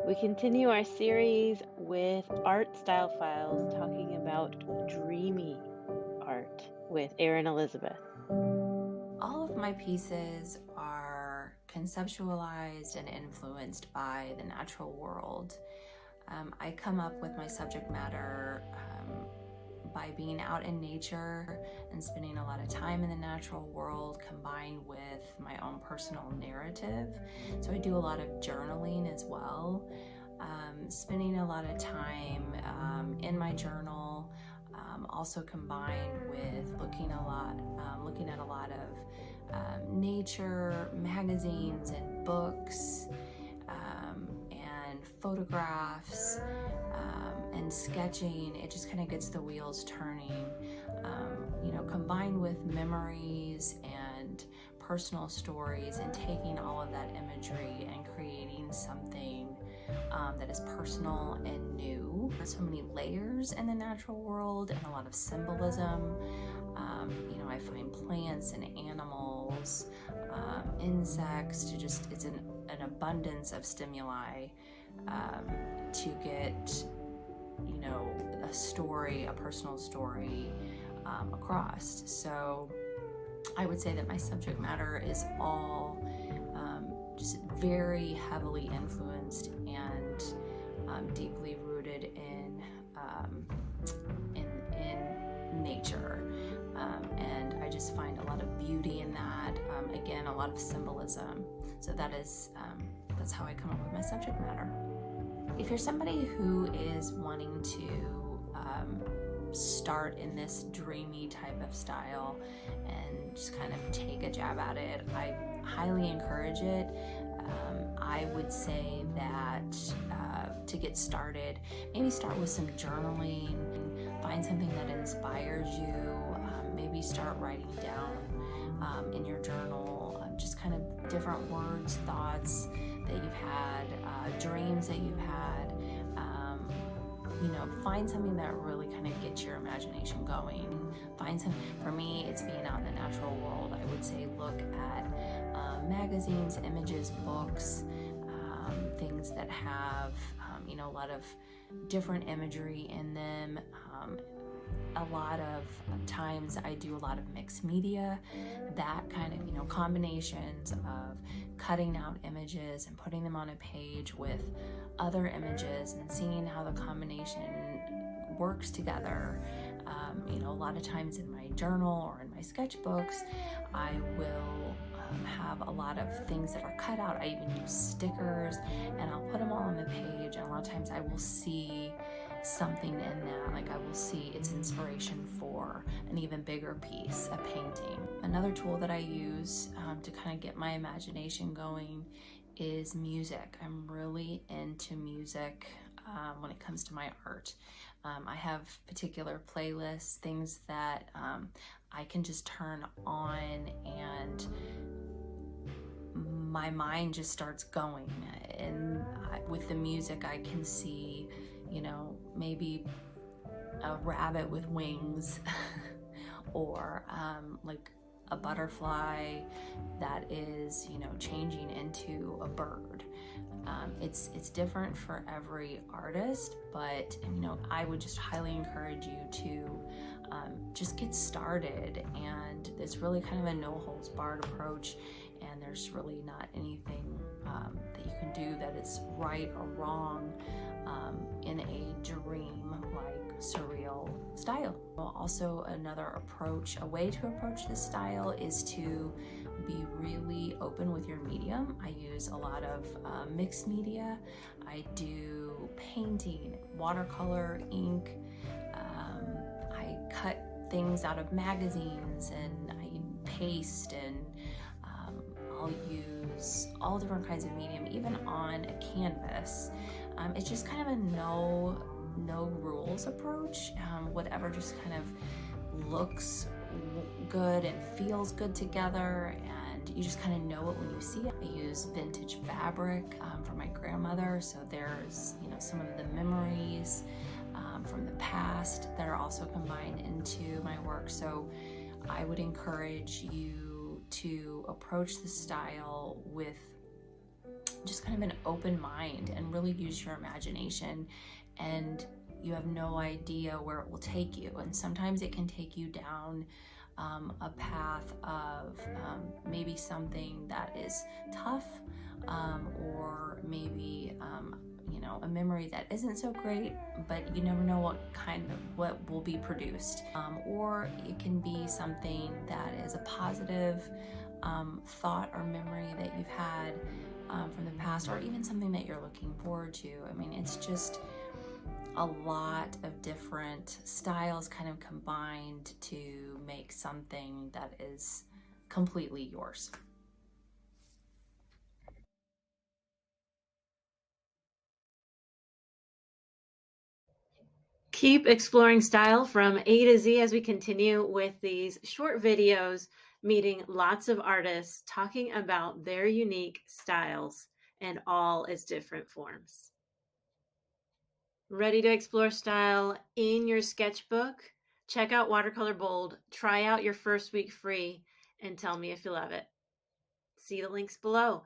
We continue our series with art style files talking about dreamy art with Erin Elizabeth. All of my pieces are conceptualized and influenced by the natural world. I come up with my subject matter by being out in nature and spending a lot of time in the natural world combined with my own personal narrative. So I do a lot of journaling as well, spending a lot of time in my journal, also combined with looking at a lot of nature magazines and books, and photographs, and sketching. It just kind of gets the wheels turning, combined with memories and personal stories, and taking all of that imagery and creating something that is personal and new. There's so many layers in the natural world and a lot of symbolism. I find plants and animals, insects, it's an abundance of stimuli to get, a story, a personal story across. So I would say that my subject matter is all just very heavily influenced and deeply rooted in nature, and I just find a lot of beauty in that. Again, a lot of symbolism. So that's how I come up with my subject matter. If you're somebody who is wanting to start in this dreamy type of style and just kind of take a jab at it, I highly encourage it. I would say that to get started, maybe start with some journaling, find something that inspires you, maybe start writing down in your journal just kind of different words, thoughts that you've had, dreams that you've had. Find something that really kind of gets your imagination going. For me, it's being out in the natural world. I would say look at magazines, images, books, things that have, a lot of different imagery in them. A lot of times I do a lot of mixed media, that kind of, combinations of cutting out images and putting them on a page with other images and seeing how the combination works together. A lot of times in my journal or in my sketchbooks, I will have a lot of things that are cut out. I even use stickers and I'll put them all on the page, and a lot of times I will see something in that, like I will see its inspiration for an even bigger piece, a painting. Another tool that I use to kind of get my imagination going is music. I'm really into music when it comes to my art. I have particular playlists, things that I can just turn on and my mind just starts going. And with the music, I can see, maybe a rabbit with wings or like a butterfly that is, changing into a bird. It's different for every artist, but I would just highly encourage you to just get started. And it's really kind of a no holds barred approach, and there's really not anything that you can do that is right or wrong in a dream like surreal style. Also, another approach, a way to approach this style is to be really open with your medium. I use a lot of mixed media. I do painting, watercolor, ink. I cut things out of magazines and I paste, and I'll use all different kinds of medium, even on a canvas. It's just kind of a no rules approach. Whatever just kind of looks good and feels good together, and you just kind of know it when you see it. I use vintage fabric from my grandmother, so there's some of the memories from the past that are also combined into my work. So I would encourage you to approach the style with just kind of an open mind and really use your imagination, and you have no idea where it will take you. And sometimes it can take you down a path of maybe something that is tough, or maybe you know, a memory that isn't so great, but you never know what will be produced. Or it can be something that is a positive thought or memory that you've had from the past, or even something that you're looking forward to. I mean, it's just a lot of different styles kind of combined to make something that is completely yours. Keep exploring style from A to Z as we continue with these short videos, meeting lots of artists, talking about their unique styles and all its different forms. Ready to explore style in your sketchbook? Check out Watercolor Bold, try out your first week free, and tell me if you love it. See the links below.